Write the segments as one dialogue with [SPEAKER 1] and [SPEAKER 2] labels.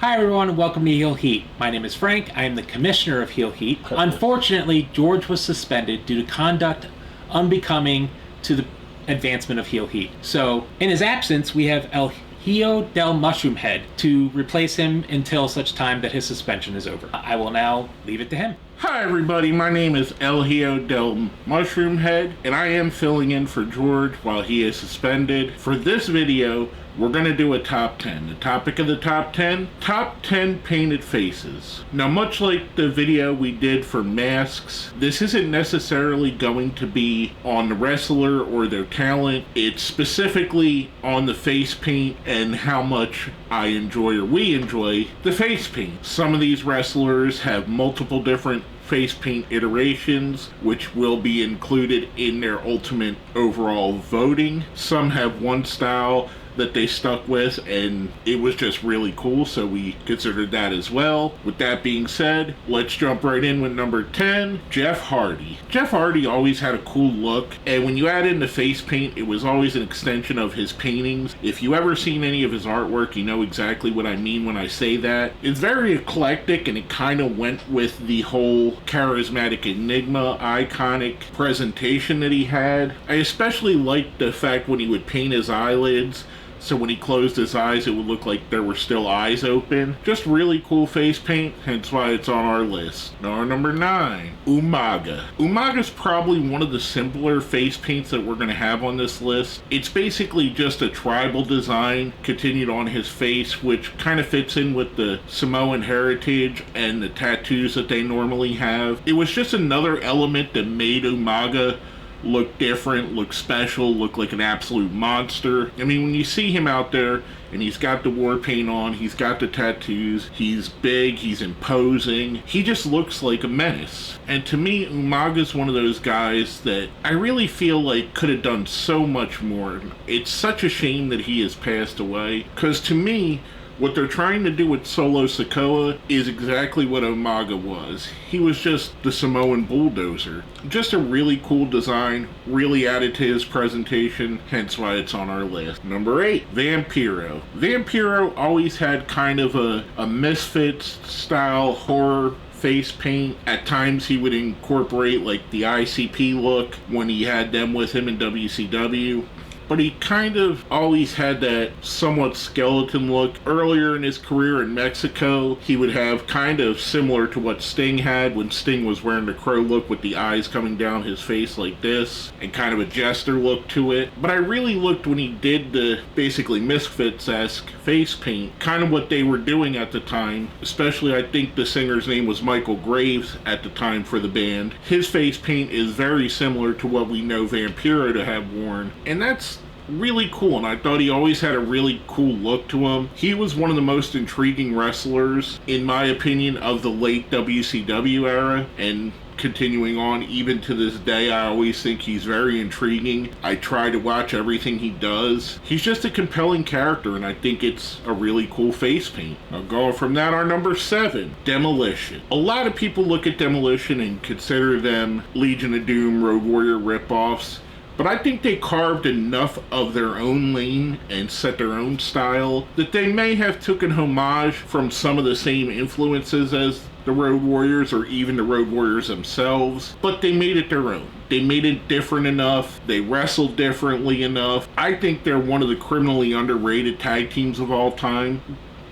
[SPEAKER 1] Hi everyone and welcome to Heel Heat. My name is Frank. I am the commissioner of Heel Heat. Unfortunately, George was suspended due to conduct unbecoming to the advancement of Heel Heat. So, in his absence, we have El Hijo del Mushroom Head to replace him until such time that his suspension is over. I will now leave it to him.
[SPEAKER 2] Hi everybody, my name is El Hijo del Mushroom Head, and I am filling in for George while he is suspended. For this video, we're going to do a top 10. The topic of the top 10 painted faces. Now, much like the video we did for masks, this isn't necessarily going to be on the wrestler or their talent. It's specifically on the face paint and how much I enjoy or we enjoy the face paint. Some of these wrestlers have multiple different face paint iterations, which will be included in their ultimate overall voting. Some have one style that they stuck with, and it was just really cool, so we considered that as well. With that being said, let's jump right in with number 10, Jeff Hardy. Jeff Hardy always had a cool look, and when you add in the face paint, it was always an extension of his paintings. If you ever seen any of his artwork, you know exactly what I mean when I say that. It's very eclectic, and it kind of went with the whole charismatic enigma, iconic presentation that he had. I especially liked the fact when he would paint his eyelids, so when he closed his eyes, it would look like there were still eyes open. Just really cool face paint, hence why it's on our list. Now, our number 9, Umaga. Umaga's probably one of the simpler face paints that we're going to have on this list. It's basically just a tribal design continued on his face, which kind of fits in with the Samoan heritage and the tattoos that they normally have. It was just another element that made Umaga look different, look special, look like an absolute monster. I mean, when you see him out there and he's got the war paint on, he's got the tattoos, he's big, he's imposing, he just looks like a menace. And to me, Umaga's one of those guys that I really feel like could have done so much more. It's such a shame that he has passed away, because to me, what they're trying to do with Solo Sikoa is exactly what Umaga was. He was just the Samoan bulldozer. Just a really cool design, really added to his presentation, hence why it's on our list. Number 8, Vampiro. Vampiro always had kind of a Misfits style horror face paint. At times he would incorporate like the ICP look when he had them with him in WCW. But he kind of always had that somewhat skeleton look. Earlier in his career in Mexico, he would have kind of similar to what Sting had when Sting was wearing the crow look with the eyes coming down his face like this, and kind of a jester look to it. But I really looked when he did the basically Misfits-esque face paint, kind of what they were doing at the time. Especially, I think the singer's name was Michael Graves at the time for the band. His face paint is very similar to what we know Vampiro to have worn, and that's really cool, and I thought he always had a really cool look to him. He was one of the most intriguing wrestlers, in my opinion, of the late WCW era, and continuing on even to this day, I always think he's very intriguing. I try to watch everything he does. He's just a compelling character, and I think it's a really cool face paint. Now, going from that, our number 7, Demolition. A lot of people look at Demolition and consider them Legion of Doom, Road Warrior ripoffs. But I think they carved enough of their own lane and set their own style that they may have taken homage from some of the same influences as the Road Warriors or even the Road Warriors themselves, but they made it their own. They made it different enough. They wrestled differently enough. I think they're one of the criminally underrated tag teams of all time.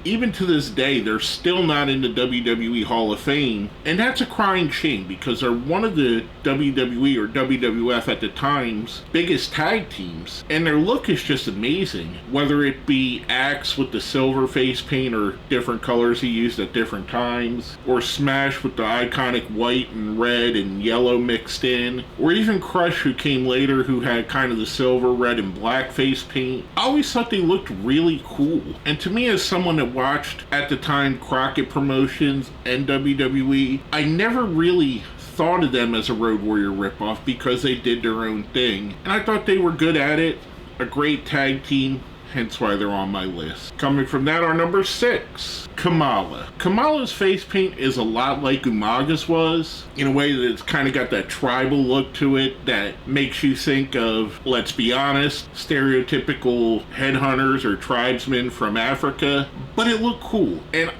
[SPEAKER 2] Even to this day, they're still not in the WWE Hall of Fame, and that's a crying shame because they're one of the WWE or WWF at the time's biggest tag teams, and their look is just amazing. Whether it be Axe with the silver face paint or different colors he used at different times, or Smash with the iconic white and red and yellow mixed in, or even Crush, who came later, who had kind of the silver, red, and black face paint. I always thought they looked really cool, and to me, as someone that watched at the time Crockett Promotions and WWE, I never really thought of them as a Road Warrior ripoff because they did their own thing, and I thought they were good at it. A great tag team, hence why they're on my list. Coming from that, our number 6, Kamala. Kamala's face paint is a lot like Umaga's was, in a way that it's kind of got that tribal look to it that makes you think of, let's be honest, stereotypical headhunters or tribesmen from Africa, but it looked cool. And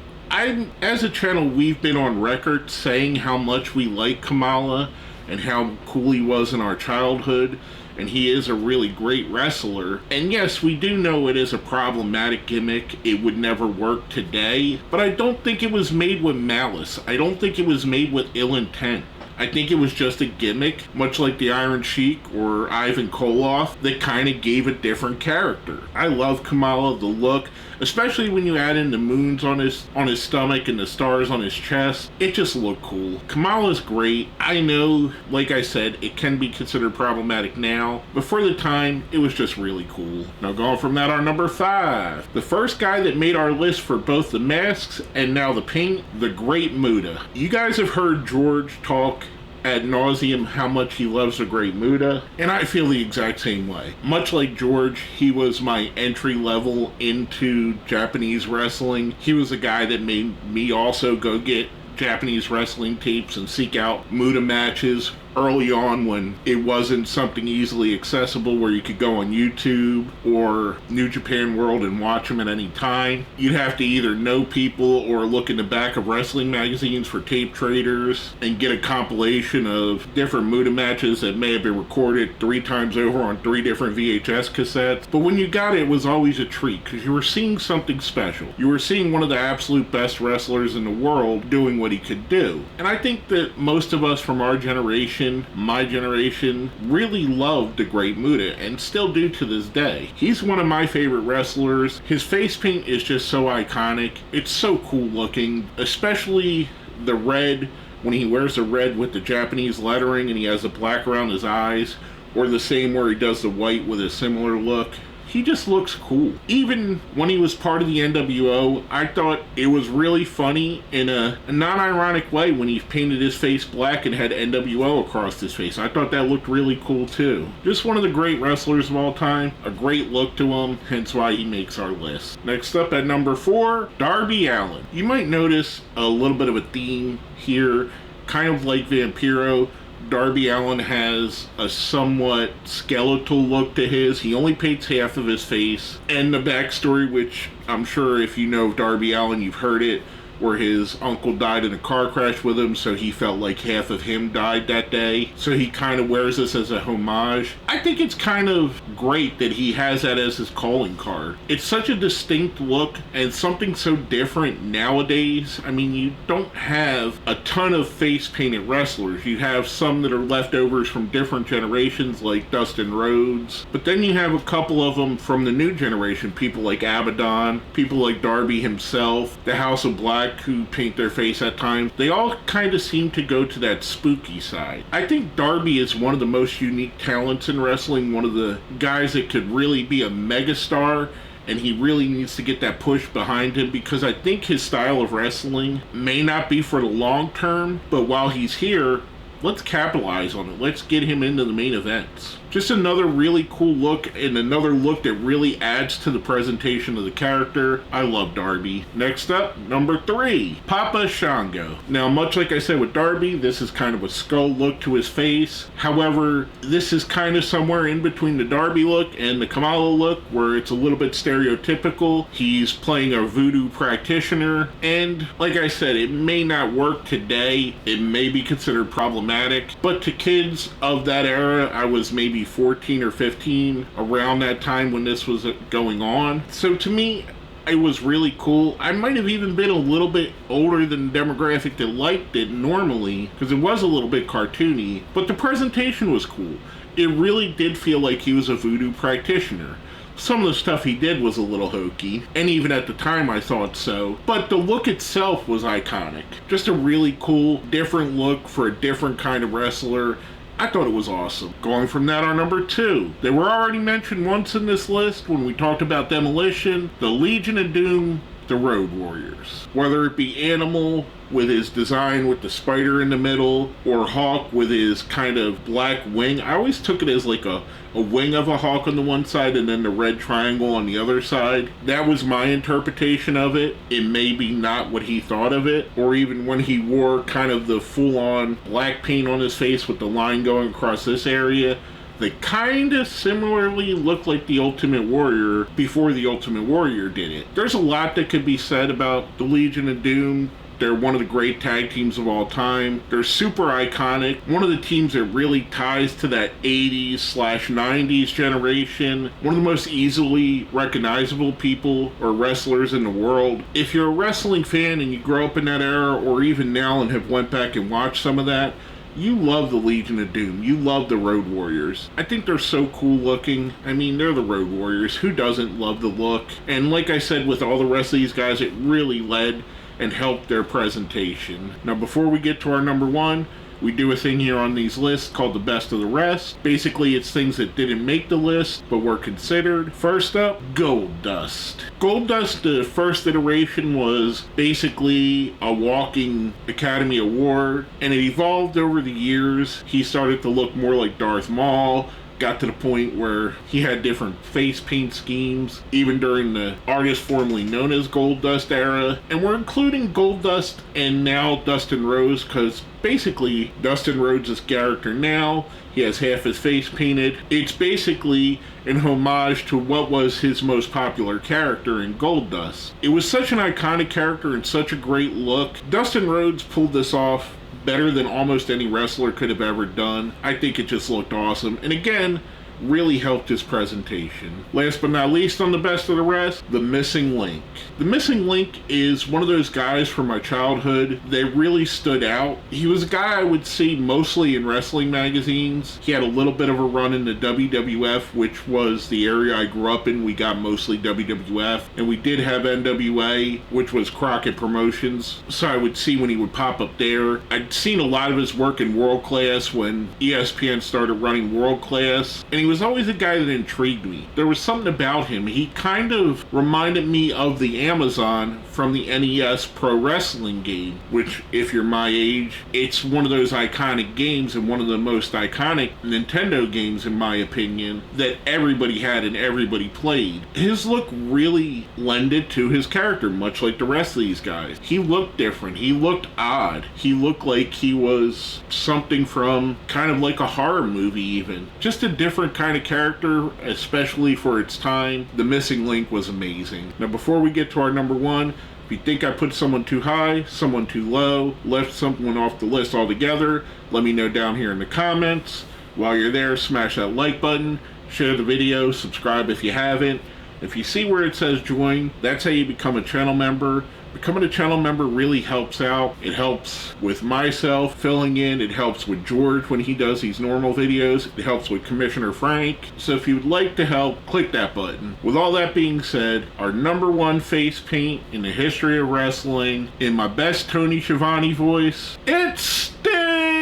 [SPEAKER 2] as a channel, we've been on record saying how much we like Kamala and how cool he was in our childhood, and he is a really great wrestler. And yes, we do know it is a problematic gimmick. It would never work today, but I don't think it was made with malice. I don't think it was made with ill intent. I think it was just a gimmick, much like the Iron Sheik or Ivan Koloff, that kind of gave a different character. I love Kamala, the look, especially when you add in the moons on his stomach and the stars on his chest. It just looked cool. Kamala's great. I know, like I said, it can be considered problematic now, but for the time, it was just really cool. Now going from that, our number 5. The first guy that made our list for both the masks and now the paint, the Great Muta. You guys have heard George talk ad nauseum how much he loves the Great Muta, and I feel the exact same way. Much like George, he was my entry level into Japanese wrestling. He was a guy that made me also go get Japanese wrestling tapes and seek out Muta matches early on when it wasn't something easily accessible where you could go on YouTube or New Japan World and watch them at any time. You'd have to either know people or look in the back of wrestling magazines for tape traders and get a compilation of different Muta matches that may have been recorded 3 times over on 3 different VHS cassettes. But when you got it, it was always a treat because you were seeing something special. You were seeing one of the absolute best wrestlers in the world doing what he could do. And I think that most of us from our generation, my generation, really loved the Great Muta and still do to this day. He's one of my favorite wrestlers. His face paint is just so iconic. It's so cool looking, especially the red, when he wears the red with the Japanese lettering and he has the black around his eyes, or the same where he does the white with a similar look. He just looks cool. Even when he was part of the NWO, I thought it was really funny in a non-ironic way when he painted his face black and had NWO across his face. I thought that looked really cool too. Just one of the great wrestlers of all time. A great look to him, hence why he makes our list. Next up at number 4, Darby Allin. You might notice a little bit of a theme here, kind of like Vampiro. Darby Allin has a somewhat skeletal look to his. He only paints half of his face. And the backstory, which I'm sure if you know Darby Allin, you've heard it, where his uncle died in a car crash with him, so he felt like half of him died that day. So he kind of wears this as a homage. I think it's kind of great that he has that as his calling card. It's such a distinct look and something so different nowadays. I mean, you don't have a ton of face painted wrestlers. You have some that are leftovers from different generations like Dustin Rhodes, but then you have a couple of them from the new generation, people like Abaddon, people like Darby himself, the House of Black, who paint their face at times. They all kind of seem to go to that spooky side. I think Darby is one of the most unique talents in wrestling, one of the guys that could really be a megastar, and he really needs to get that push behind him because I think his style of wrestling may not be for the long term, but while he's here, let's capitalize on it. Let's get him into the main events. Just another really cool look and another look that really adds to the presentation of the character. I love Darby. Next up, number 3, Papa Shango. Now, much like I said with Darby, this is kind of a skull look to his face. However, this is kind of somewhere in between the Darby look and the Kamala look, where it's a little bit stereotypical. He's playing a voodoo practitioner, and like I said, it may not work today. It may be considered problematic, but to kids of that era, I was maybe 14 or 15 around that time when this was going on. So to me, it was really cool. I might have even been a little bit older than the demographic that liked it normally, because it was a little bit cartoony, but the presentation was cool. It really did feel like he was a voodoo practitioner. Some of the stuff he did was a little hokey, and even at the time I thought so, but the look itself was iconic. Just a really cool, different look for a different kind of wrestler. I thought it was awesome. Going from that, our number 2. They were already mentioned once in this list when we talked about Demolition, the Legion of Doom, the Road Warriors. Whether it be Animal with his design with the spider in the middle, or Hawk with his kind of black wing. I always took it as like a wing of a hawk on the one side and then the red triangle on the other side. That was my interpretation of it. It may be not what he thought of it, or even when he wore kind of the full-on black paint on his face with the line going across this area. They kind of similarly look like the Ultimate Warrior before the Ultimate Warrior did it. There's a lot that could be said about the Legion of Doom. They're one of the great tag teams of all time. They're super iconic. One of the teams that really ties to that 80s/90s generation. One of the most easily recognizable people or wrestlers in the world. If you're a wrestling fan and you grow up in that era, or even now and have went back and watched some of that, you love the Legion of Doom. You love the Road Warriors. I think they're so cool looking. I mean, they're the Road Warriors. Who doesn't love the look? And like I said, with all the rest of these guys, it really led and help their presentation. Now, before we get to our number one, we do a thing here on these lists called the best of the rest. Basically, it's things that didn't make the list but were considered. First up, Goldust. Goldust, the first iteration, was basically a walking Academy Award, and it evolved over the years. He started to look more like Darth Maul. Got to the point where he had different face paint schemes, even during the artist formerly known as Goldust era. And we're including Goldust and now Dustin Rhodes, because basically Dustin Rhodes' character now, he has half his face painted. It's basically an homage to what was his most popular character in Goldust. It was such an iconic character and such a great look. Dustin Rhodes pulled this off better than almost any wrestler could have ever done. I think it just looked awesome. And again, really helped his presentation. Last but not least on the best of the rest, the Missing Link. The Missing Link is one of those guys from my childhood that really stood out. He was a guy I would see mostly in wrestling magazines. He had a little bit of a run in the WWF, which was the area I grew up in. We got mostly WWF, and we did have NWA, which was Crockett Promotions, so I would see when he would pop up there. I'd seen a lot of his work in World Class when ESPN started running World Class, and he was always a guy that intrigued me. There was something about him. He kind of reminded me of the Amazon from the NES Pro Wrestling game, which, if you're my age, it's one of those iconic games and one of the most iconic Nintendo games, in my opinion, that everybody had and everybody played. His look really lended to his character, much like the rest of these guys. He looked different. He looked odd. He looked like he was something from kind of like a horror movie even. Just a different kind of character, especially for its time. The Missing Link was amazing. Now, before we get to our number one, if you think I put someone too high, someone too low, left someone off the list altogether, let me know down here in the comments. While you're there, smash that like button, share the video, subscribe if you haven't. If you see where it says join, that's how you become a channel member. Becoming a channel member really helps out. It helps with myself filling in. It helps with George when he does these normal videos. It helps with Commissioner Frank. So if you'd like to help, click that button. With all that being said, our number one face paint in the history of wrestling, in my best Tony Schiavone voice, it's Sting!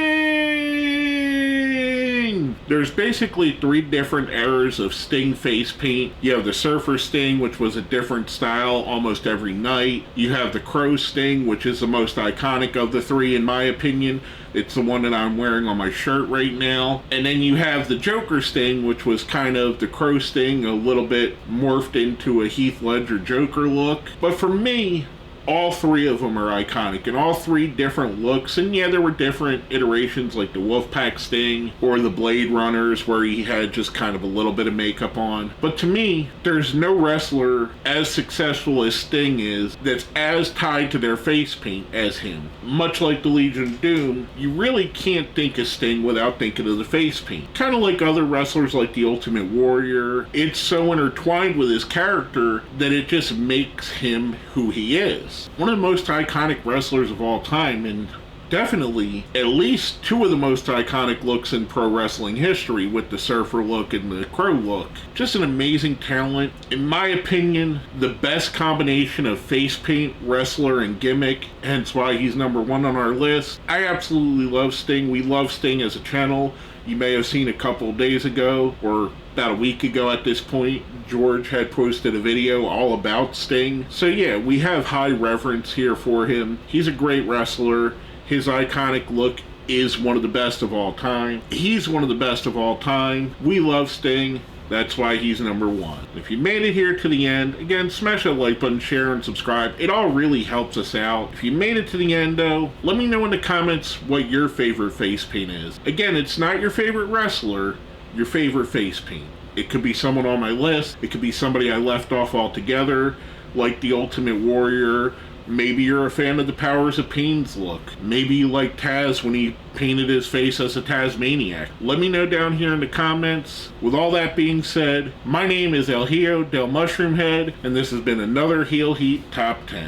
[SPEAKER 2] There's basically three different eras of Sting face paint. You have the Surfer Sting, which was a different style almost every night. You have the Crow Sting, which is the most iconic of the three in my opinion. It's the one that I'm wearing on my shirt right now. And then you have the Joker Sting, which was kind of the Crow Sting, a little bit morphed into a Heath Ledger Joker look. But for me, all three of them are iconic in all three different looks. And yeah, there were different iterations like the Wolfpack Sting or the Blade Runners where he had just kind of a little bit of makeup on. But to me, there's no wrestler as successful as Sting is that's as tied to their face paint as him. Much like the Legion of Doom, you really can't think of Sting without thinking of the face paint. Kind of like other wrestlers like the Ultimate Warrior, it's so intertwined with his character that it just makes him who he is. One of the most iconic wrestlers of all time, and definitely at least two of the most iconic looks in pro wrestling history, with the Surfer look and the Crow look. Just an amazing talent. In my opinion, the best combination of face paint, wrestler, and gimmick, hence why he's number one on our list. I absolutely love Sting. We love Sting as a channel. You may have seen a couple days ago, or about a week ago at this point, George had posted a video all about Sting. So yeah, we have high reverence here for him. He's a great wrestler. His iconic look is one of the best of all time. He's one of the best of all time. We love Sting. That's why he's number one. If you made it here to the end, again, smash that like button, share, and subscribe. It all really helps us out. If you made it to the end, though, let me know in the comments what your favorite face paint is. Again, it's not your favorite wrestler, your favorite face paint. It could be someone on my list. It could be somebody I left off altogether, like the Ultimate Warrior. Maybe you're a fan of the Powers of Pain's look. Maybe you like Taz when he painted his face as a Tasmaniac. Let me know down here in the comments. With all that being said, my name is El Hijo del Mushroom Head, and this has been another Heel Heat Top 10.